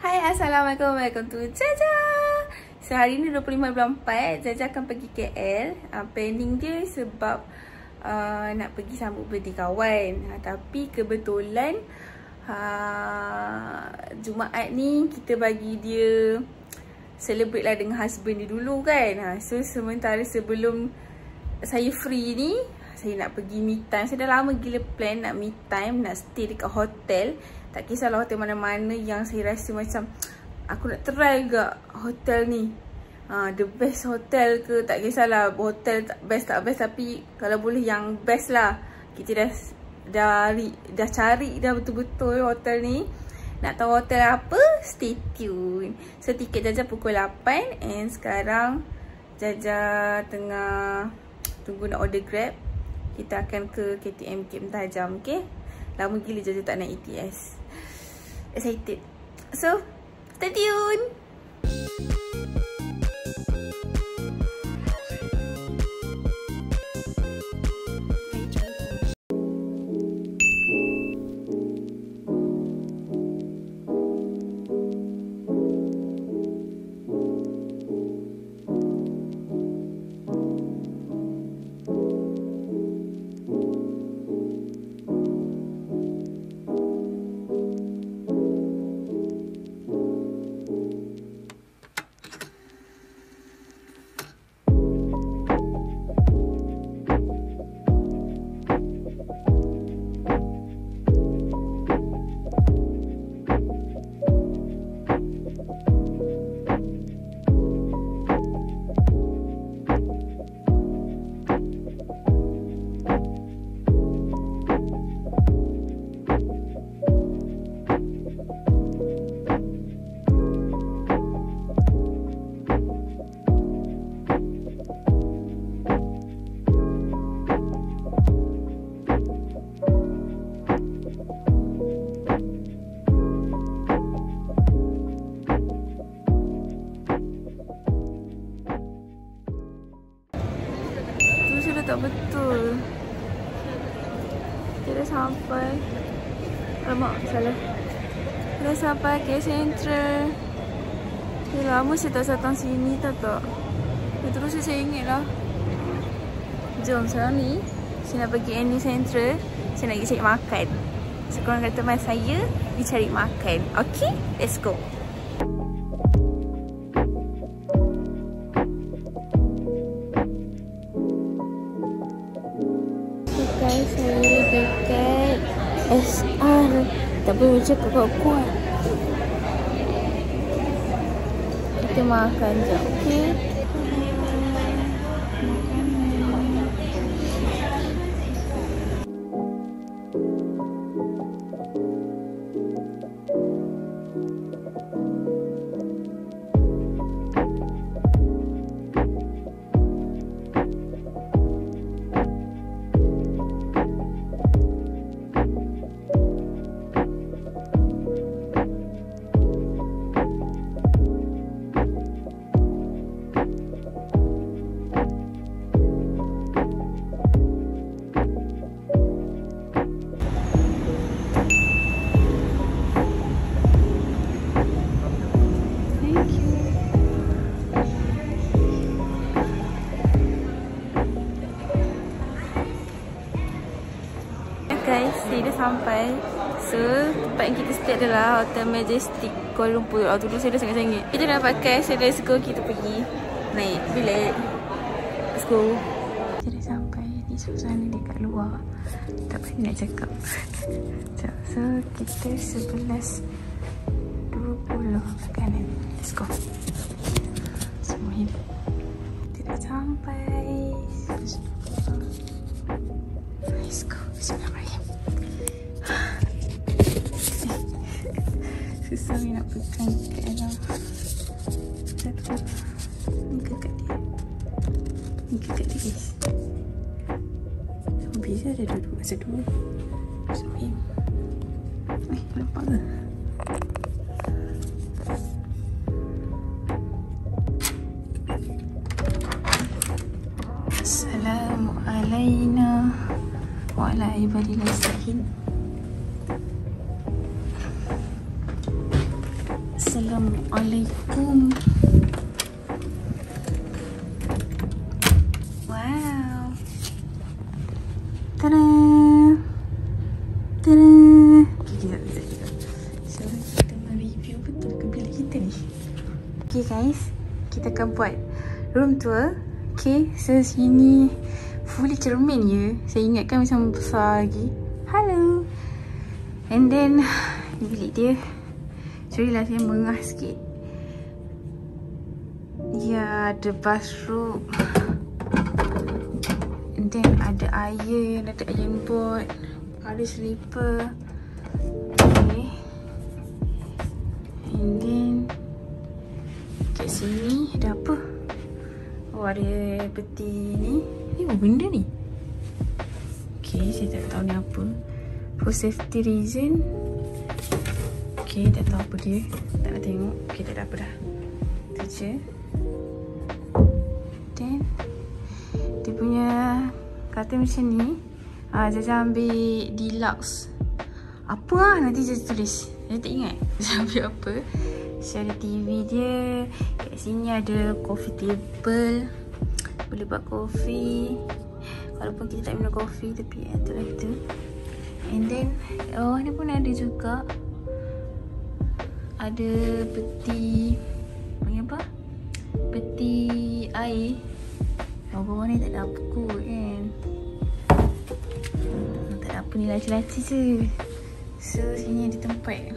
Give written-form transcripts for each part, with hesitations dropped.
Hai, Assalamualaikum. Welcome to Jaja. So, hari ni 25 bulan 4, Jaja akan pergi KL. Planning dia sebab nak pergi sambut birthday kawan. Tapi kebetulan Jumaat ni kita bagi dia celebrate lah dengan husband dia dulu kan. So, sementara sebelum saya free ni, saya nak pergi me time. Saya dah lama gila plan nak me time, nak stay dekat hotel. Tak kisahlah hotel mana-mana yang saya rasa macam aku nak try juga hotel ni. The best hotel ke, tak kisahlah hotel best tak best, tapi kalau boleh yang best lah. Kita dah cari dah betul-betul hotel ni. Nak tahu hotel apa? Stay tune. So tiket Jaja pukul 8 and sekarang Jaja tengah tunggu nak order Grab. Kita akan ke KTM Cape Tajam, okay? Lama gila Jaja tak naik ETS. Excited. So, stay tuned. Tak betul. Kita dah sampai. Alamak, salah. Kita dah sampai ke Central. Dah lama saya tak datang sini, tahu tak? Terus saya ingat lah. Jom sekarang ni saya nak pergi Annie Central. Saya nak pergi cari makan. So korang kata teman saya pergi cari makan. Okay, let's go. Saya dekat SR. Tak boleh cakap kuat. Kita makan je, okay? Guys, saya dah sampai. So, tempat yang kita stay adalah Hotel Majestic Kuala Lumpur. Dulu saya dah sangat-sangat. Kita dah pakai, so let's go, kita pergi naik bilik. Let's go. Kita dah sampai di suasana dekat luar. Tak berani nak cakap. So, kita 11.20 kanan. Let's go. Semua hidup. Kita dah sampai. Let's go. Bismillahirrahmanirrahim. Susah ni nak pegang kat dalam. Satu. Muka kat dia. Muka kat dia, guys. Beza ada dua-dua. Masa dua. Bismillahirrahmanirrahim. Nampak ke? Assalamualaikum wa'ala ibadillah salihin. Assalamualaikum. Wow. Tada. Tada. Sekejap. So, kita nak review betul ke bilik kita ni. Okay guys, kita akan buat room tour. Okay, so sini fully cermin je. Saya ingatkan macam besar lagi. Hello. And then, ni bilik dia. Sorry lah saya mengah sikit. Ya, ada bathroom. And then ada iron, ada iron board, ada slipper. Okay. And then kat sini ada apa? Oh, ada peti ni. Ni apa benda ni? Okay, saya tak tahu ni apa. For safety reason. Okay, tak tahu apa dia. Tak nak tengok. Okay, tak ada apa dah. Itu je. Then dia punya kata macam ni. Jaja ambil deluxe. Apa lah nanti Jaja tulis. Saya tak ingat Jaja ambil apa. So ada TV dia. Kat sini ada coffee table. Boleh buat kopi. Walaupun kita tak minum kopi, tapi itulah itu. And then ni pun ada juga. Ada peti, panggil apa? Peti air. Bawah ni tak ada apa kot kan. Tak ada apa ni, laci-laci je. So sini ada tempat.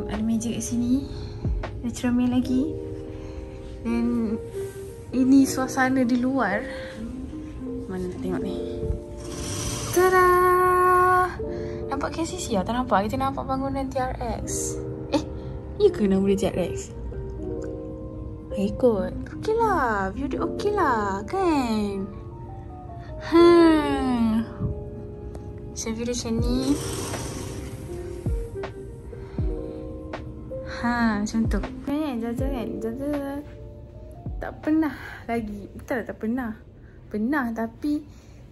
Ada meja kat sini. Ada cermin lagi. Dan ini suasana di luar. Mana nak tengok ni? Tada! Nampak KCC lah? Tak nampak? Kita nampak bangunan TRX. Ya ke nama dia TRX? Ikut. Okey lah. View dia okey lah. Kan? So view dia macam ni. Macam tu. Kan? Jaja kan? Jaja tak pernah lagi. Betul tak pernah? Pernah tapi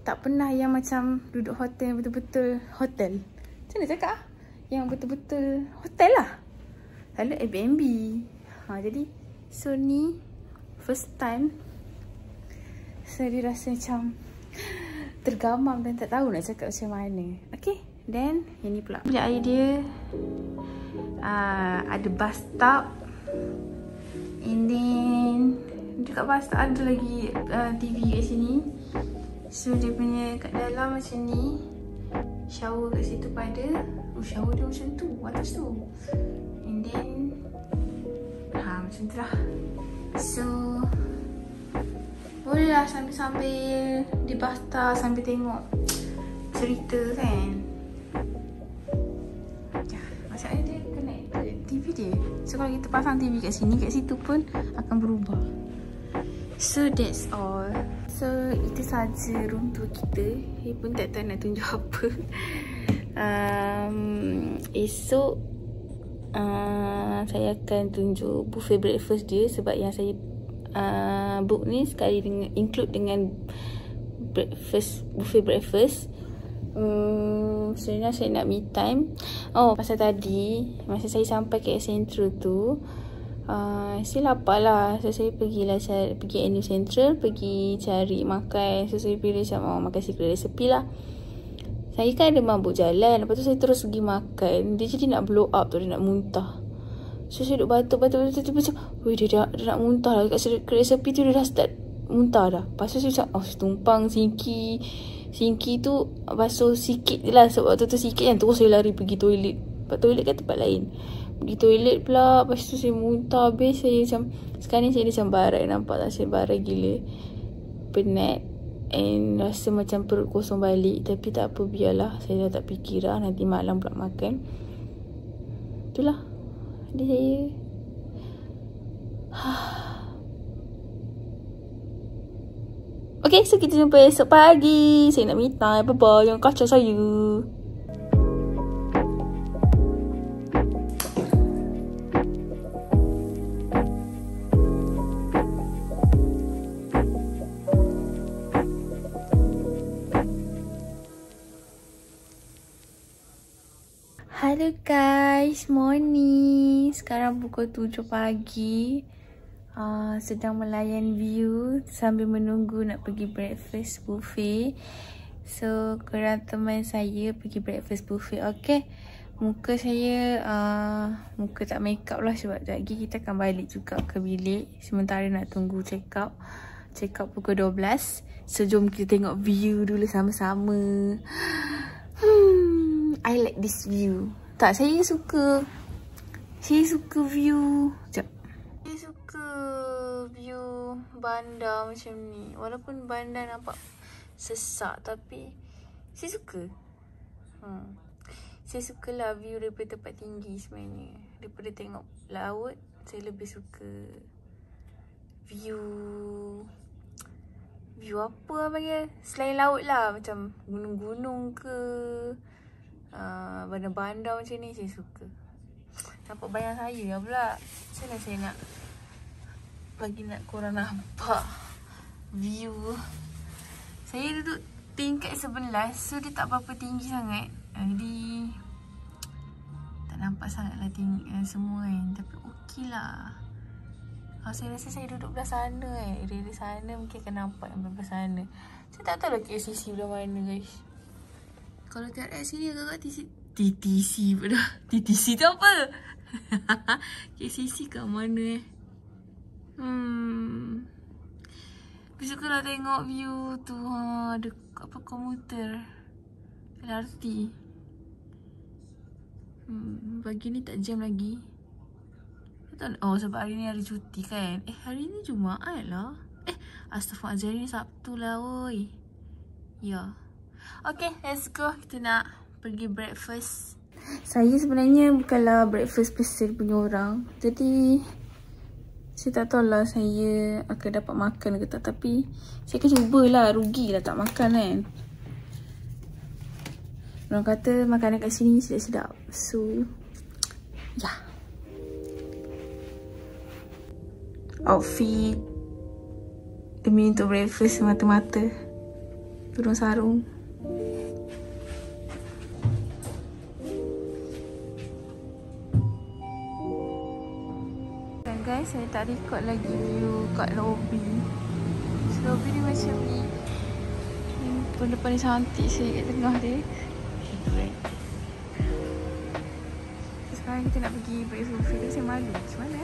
tak pernah yang macam duduk hotel yang betul-betul hotel. Macam mana cakap? Yang betul-betul hotel lah. Selalu Airbnb. Jadi so ni first time. So dia rasa macam tergamam dan tak tahu nak cakap macam mana. Okay. Then yang ni pula bilik air dia. Ada bathtub. And then dekat bathtub ada lagi TV kat sini. So dia punya kat dalam macam ni. Shower kat situ pada. Shower dia macam tu, atas tu. And then macam tu lah. So boleh lah sambil-sambil di bathtub sambil tengok cerita kan. Masalahnya dia connect TV dia. So kalau kita pasang TV kat sini, kat situ pun akan berubah. So that's all. So itu saja room tour kita. Saya pun tak tahu nak tunjuk apa. Esok saya akan tunjuk buffet breakfast dia. Sebab yang saya book ni sekali dengan include dengan buffet breakfast. Sebenarnya saya nak me time. Pasal tadi masa saya sampai ke Central tu, saya lapar lah. So saya pergi NU Central, pergi cari makan. So saya pilih macam makan secret recipe lah. Saya kan ada mabuk jalan. Lepas tu saya terus pergi makan. Dia jadi nak blow up tu, dia nak muntah. So saya duduk batuk-batuk macam, weh dia nak muntah lah. Kat secret recipe tu dia dah start muntah dah. Lepas tu saya macam, tumpang sinki tu basuh sikit je lah. Sebab waktu tu sikit kan, terus saya lari pergi toilet. Lepas toilet kan tempat lain. Pergi toilet pula. Lepas tu saya muntah habis. Saya macam, sekarang ni saya macam barai. Nampak tak saya barai gila. Penat. And rasa macam perut kosong balik. Tapi tak apa, biarlah. Saya dah tak fikir lah. Nanti malam pula makan. Itulah dia saya. Okay, so kita jumpa esok pagi. Saya nak me time. Bye-bye. Jangan kacau saya. Halo guys, morning. Sekarang pukul 7 pagi. Sedang melayan view sambil menunggu nak pergi breakfast buffet. So, korang teman saya pergi breakfast buffet. Okay. Muka saya muka tak make up lah sebab sekejap lagi kita akan balik juga ke bilik. Sementara nak tunggu check out. Check out pukul 12. So, jom kita tengok view dulu sama-sama. I like this view. Tak, saya suka view. Sekejap. Saya suka view bandar macam ni. Walaupun bandar nampak sesak tapi saya suka. Saya sukalah view daripada tempat tinggi sebenarnya. Daripada tengok laut, saya lebih suka view apa lah panggil? Selain laut lah. Macam gunung-gunung ke, bandar-bandar macam ni saya suka. Nampak bayang saya pula. Macam mana saya nak bagi nak korang nampak view. Saya duduk tingkat 11, so dia tak berapa tinggi sangat. Jadi tak nampak sangat lah tinggi semua kan. Tapi okey lah. Saya rasa saya duduk belah sana area sana mungkin akan nampak yang belah sana. Saya tak tahu lah KLCC belah mana guys. Kalau TRX sini agak-agak TTC pula. TTC tu apa? KLCC kat mana Tapi suka lah tengok view tu. Ada apa komuter LRT. Pagi ni tak jam lagi. Oh, sebab hari ni hari cuti kan. Hari ni Jumaat lah. Astaghfirullahaladzim, hari ni Sabtu lah oi. Ya. Okay, let's go. Kita nak pergi breakfast. Saya sebenarnya bukanlah breakfast person punya orang. Jadi saya tak tahulah saya akan dapat makan ke tak. Tapi saya akan cubalah. Rugilah tak makan kan. Orang kata makanan kat sini sedap-sedap. So, ya. Outfit demi untuk breakfast semata-mata. Turun sarung. Dan guys, saya tak record lagi view kat lobby. So, lobby ni macam ni. Depan ni cantik saya kat tengah dia. Macam tu kan. Sekarang kita nak pergi breakfast buffet. Tapi saya malu. Macam mana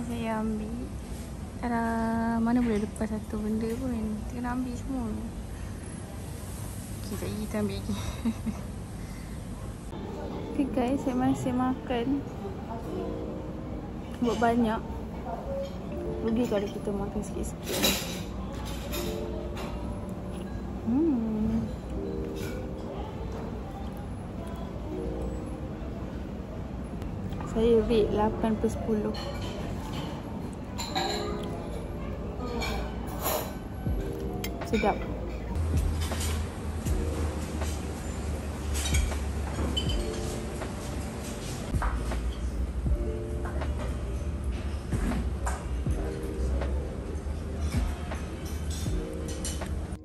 saya ambil. Mana boleh lepas satu benda pun. Kita kena ambil semua. Okay, sekejap kita ambil lagi. Okay guys, saya masih makan. Buat banyak. Rugi kalau kita makan sikit-sikit. Saya rate 8/10. Sedap.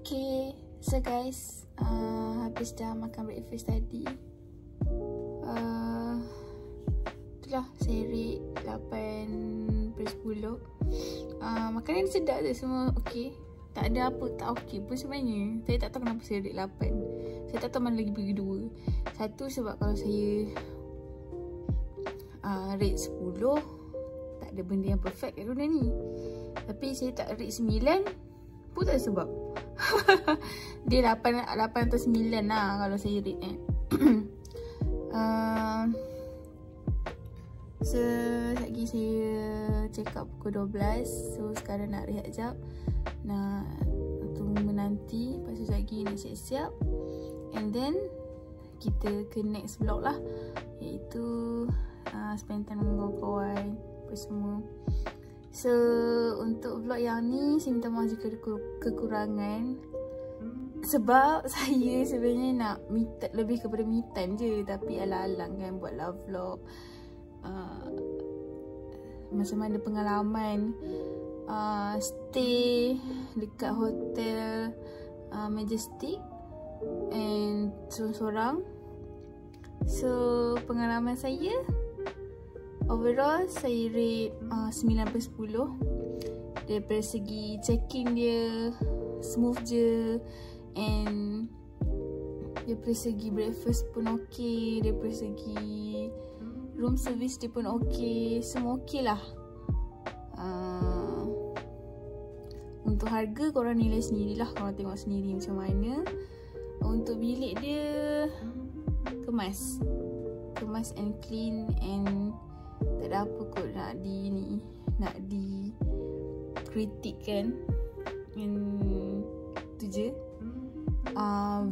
Okay, so guys, habis dah makan breakfast tadi. Itulah saya rate 8/10. Makanan sedap je, semua okey. Tak ada apa tak okey pun sebenarnya. Saya tak tahu kenapa saya rate 8. Saya tak tahu mana lagi bagi 2. Satu sebab kalau saya rate 10, tak ada benda yang perfect kat dunia ni. Tapi saya tak rate 9 pun tak ada sebab. Dia 8 atau 9 lah kalau saya rate kan. So lagi saya check up pukul 12. So sekarang nak rehat sekejap, nak tunggu menanti. Lepas tu lagi nak siap-siap, and then kita ke next vlog lah, iaitu spend time dengan kawan-kawan apa semua. So untuk vlog yang ni saya minta maaf jika ada kekurangan, sebab saya sebenarnya nak lebih kepada me time je, tapi alang-alang kan buatlah vlog macam mana pengalaman stay dekat hotel Majestic and sorang-sorang. So pengalaman saya overall saya rate 9/10. Daripada segi check-in dia smooth je, and daripada segi breakfast pun okey, daripada segi room service dia pun okey, semua okey lah. Untuk harga korang nilai sendirilah, korang tengok sendiri macam mana. Untuk bilik dia kemas and clean, and tak ada apa kot nak di kritik kan. Tu je.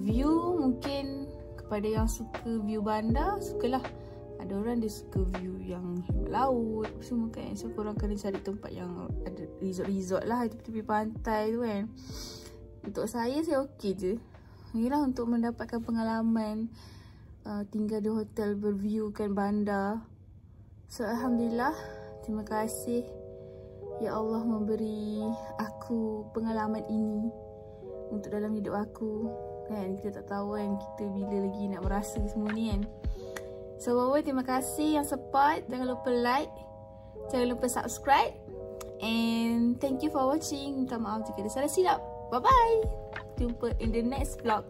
View mungkin kepada yang suka view bandar, sukalah. Ada orang dia suka view yang laut semua kan. So korang kena cari tempat yang ada resort lah, tepi-tepi pantai tu kan. Untuk saya okey je. Inilah untuk mendapatkan pengalaman tinggal di hotel berviewkan bandar. So alhamdulillah, terima kasih ya Allah memberi aku pengalaman ini untuk dalam hidup aku kan. Kita tak tahu kan kita bila lagi nak merasa semua ni kan. So bye-bye, terima kasih yang support. Jangan lupa like, jangan lupa subscribe, and thank you for watching. Minta maaf jika ada salah silap. Bye bye, jumpa in the next vlog.